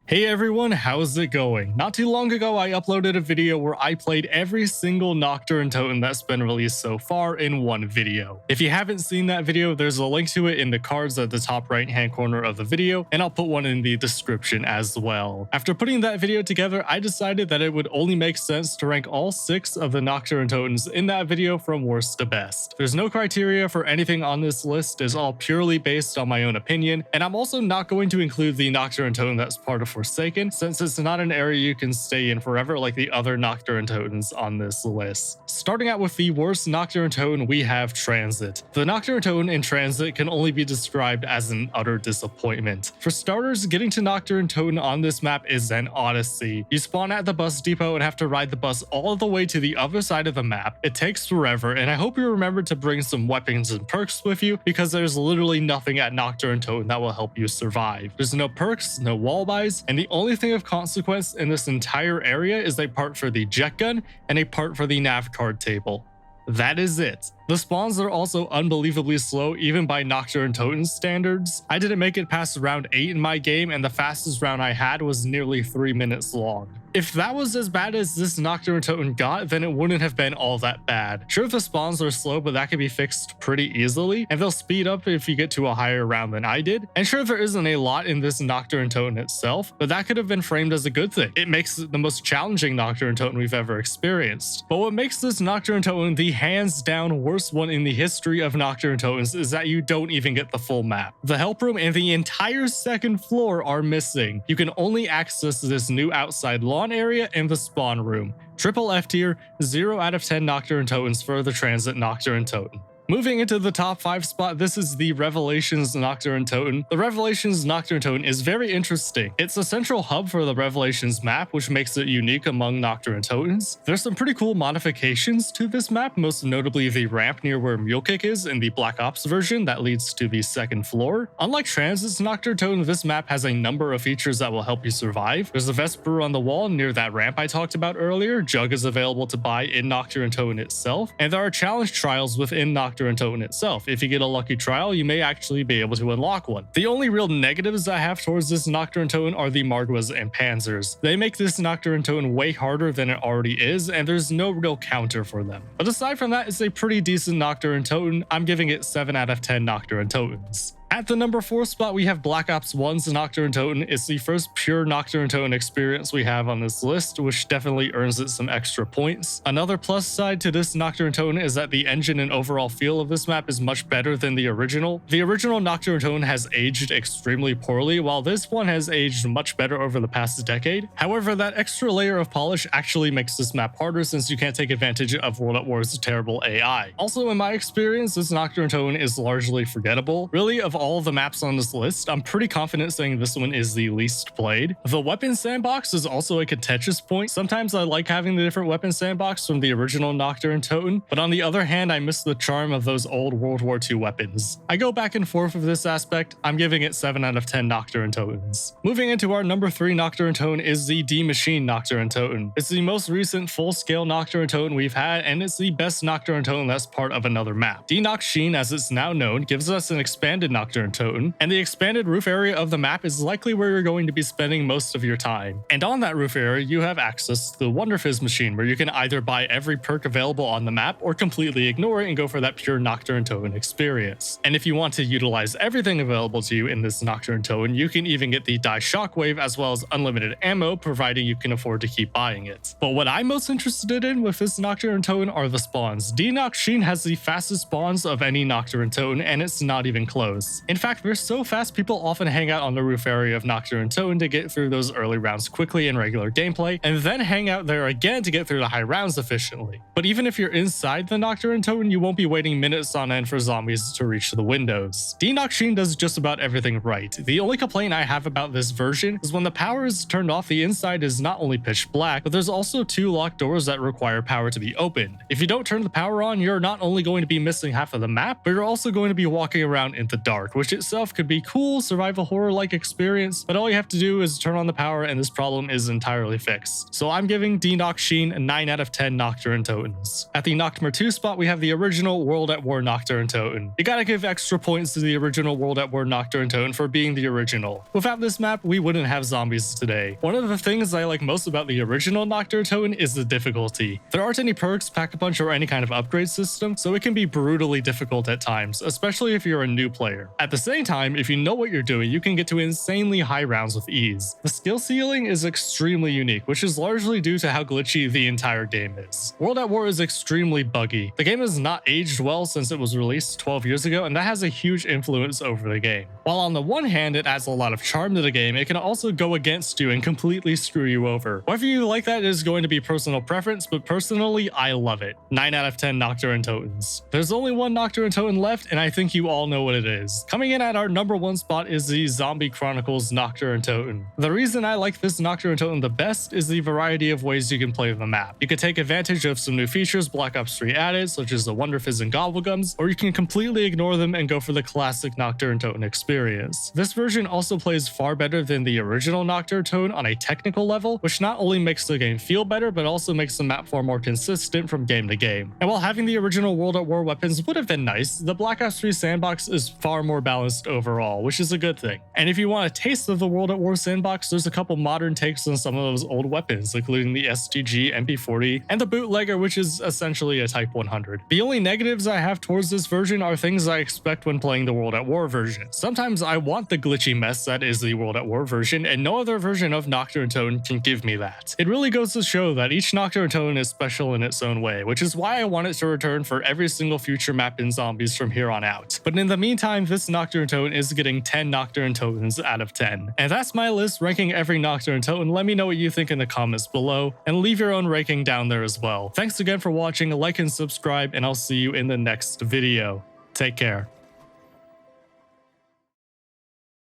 Hey everyone, how's it going? Not too long ago, I uploaded a video where I played every single Nacht der Untoten that's been released so far in one video. If you haven't seen that video, there's a link to it in the cards at the top right hand corner of the video, and I'll put one in the description as well. After putting that video together, I decided that it would only make sense to rank all 6 of the Nacht der Untotens in that video from worst to best. There's no criteria for anything on this list, it's all purely based on my own opinion, and I'm also not going to include the Nacht der Untoten that's part of Forsaken, since it's not an area you can stay in forever like the other Nacht der Untotens on this list. Starting out with the worst Nacht der Untoten, we have Transit. The Nacht der Untoten in Transit can only be described as an utter disappointment. For starters, getting to Nacht der Untoten on this map is an odyssey. You spawn at the bus depot and have to ride the bus all the way to the other side of the map. It takes forever, and I hope you remember to bring some weapons and perks with you, because there's literally nothing at Nacht der Untoten that will help you survive. There's no perks, no wall buys, and the only thing of consequence in this entire area is a part for the jet gun and a part for the nav card table. That is it. The spawns are also unbelievably slow even by Nacht der Untoten standards. I didn't make it past round 8 in my game, and the fastest round I had was nearly 3 minutes long. If that was as bad as this Nacht der Untoten got, then it wouldn't have been all that bad. Sure, the spawns are slow, but that can be fixed pretty easily, and they'll speed up if you get to a higher round than I did. And sure, there isn't a lot in this Nacht der Untoten itself, but that could have been framed as a good thing. It makes it the most challenging Nacht der Untoten we've ever experienced. But what makes this Nacht der Untoten the hands down worst one in the history of Nacht der Untotens is that you don't even get the full map. The help room and the entire second floor are missing. You can only access this new outside lawn area and the spawn room. Triple F tier, 0 out of 10 Nacht der Untotens for the Transit Nacht der Untoten. Moving into the top 5 spot, this is the Revelations Nacht der Untoten. The Revelations Nacht der Untoten is very interesting. It's a central hub for the Revelations map, which makes it unique among Nacht der Untotens. There's some pretty cool modifications to this map, most notably the ramp near where Mulekick is in the Black Ops version that leads to the second floor. Unlike Transit's Nacht der Untoten, this map has a number of features that will help you survive. There's a Vesper on the wall near that ramp I talked about earlier. Jug is available to buy in Nacht der Untoten itself, and there are challenge trials within Nacht der Untoten itself. If you get a lucky trial, you may actually be able to unlock one. The only real negatives I have towards this Nacht der Untoten are the Margwas and Panzers. They make this Nacht der Untoten way harder than it already is, and there's no real counter for them. But aside from that, it's a pretty decent Nacht der Untoten. I'm giving it 7 out of 10 Nacht der Untotens. At the number 4 spot, we have Black Ops 1's Nacht der Untoten. It's the first pure Nacht der Untoten experience we have on this list, which definitely earns it some extra points. Another plus side to this Nacht der Untoten is that the engine and overall feel of this map is much better than the original. The original Nacht der Untoten has aged extremely poorly, while this one has aged much better over the past decade. However, that extra layer of polish actually makes this map harder since you can't take advantage of World at War's terrible AI. Also, in my experience, this Nacht der Untoten is largely forgettable. Really, of all the maps on this list, I'm pretty confident saying this one is the least played. The weapon sandbox is also a contentious point. Sometimes I like having the different weapon sandbox from the original Nacht der Untoten, but on the other hand, I miss the charm of those old World War II weapons. I go back and forth with this aspect. I'm giving it 7 out of 10 Nacht der Untotens. Moving into our number 3 Nacht der Untoten is the D Machine Nacht der Untoten. It's the most recent full-scale Nacht der Untoten we've had, and it's the best Nacht der Untoten that's part of another map. D Machine, as it's now known, gives us an expanded Nacht der Untoten, and the expanded roof area of the map is likely where you're going to be spending most of your time. And on that roof area, you have access to the Wonder Fizz machine, where you can either buy every perk available on the map or completely ignore it and go for that pure Nacht der Untoten experience. And if you want to utilize everything available to you in this Nacht der Untoten, you can even get the Die Shockwave as well as unlimited ammo, providing you can afford to keep buying it. But what I'm most interested in with this Nacht der Untoten are the spawns. D Machine has the fastest spawns of any Nacht der Untoten, and it's not even close. In fact, they're so fast, people often hang out on the roof area of Nacht der Untoten to get through those early rounds quickly in regular gameplay, and then hang out there again to get through the high rounds efficiently. But even if you're inside the Nacht der Untoten, you won't be waiting minutes on end for zombies to reach the windows. D Machine does just about everything right. The only complaint I have about this version is when the power is turned off, the inside is not only pitch black, but there's also 2 locked doors that require power to be opened. If you don't turn the power on, you're not only going to be missing half of the map, but you're also going to be walking around in the dark. Dork, which itself could be cool survival horror-like experience, but all you have to do is turn on the power and this problem is entirely fixed. So I'm giving D Noct Sheen a 9 out of 10 Nacht der Untotens. At the Noctmer 2 spot, we have the original World at War Nacht der Untoten. You gotta give extra points to the original World at War Nacht der Untoten for being the original. Without this map, we wouldn't have zombies today. One of the things I like most about the original Nacht der Untoten is the difficulty. There aren't any perks, pack-a-punch, or any kind of upgrade system, so it can be brutally difficult at times, especially if you're a new player. At the same time, if you know what you're doing, you can get to insanely high rounds with ease. The skill ceiling is extremely unique, which is largely due to how glitchy the entire game is. World at War is extremely buggy. The game has not aged well since it was released 12 years ago, and that has a huge influence over the game. While on the one hand, it adds a lot of charm to the game, it can also go against you and completely screw you over. Whether you like that is going to be personal preference, but personally, I love it. 9 out of 10 Nacht der Untotens. There's only one Nacht der Untoten left, and I think you all know what it is. Coming in at our number 1 spot is the Zombie Chronicles Nacht der Untoten. The reason I like this Nacht der Untoten the best is the variety of ways you can play the map. You can take advantage of some new features Black Ops 3 added, such as the Wonder Fizz and Gobblegums, or you can completely ignore them and go for the classic Nacht der Untoten experience. This version also plays far better than the original Nacht der Untoten on a technical level, which not only makes the game feel better, but also makes the map far more consistent from game to game. And while having the original World at War weapons would have been nice, the Black Ops 3 sandbox is far more balanced overall, which is a good thing. And if you want a taste of the World at War sandbox, there's a couple modern takes on some of those old weapons, including the STG, MP40, and the Bootlegger, which is essentially a Type 100. The only negatives I have towards this version are things I expect when playing the World at War version. Sometimes I want the glitchy mess that is the World at War version, and no other version of Nacht der Untoten can give me that. It really goes to show that each Nacht der Untoten is special in its own way, which is why I want it to return for every single future map in Zombies from here on out. But in the meantime, this Nacht der Untoten is getting 10 Nacht der Untotens out of 10. And that's my list ranking every Nacht der Untoten. Let me know what you think in the comments below, and leave your own ranking down there as well. Thanks again for watching, like and subscribe, and I'll see you in the next video. Take care.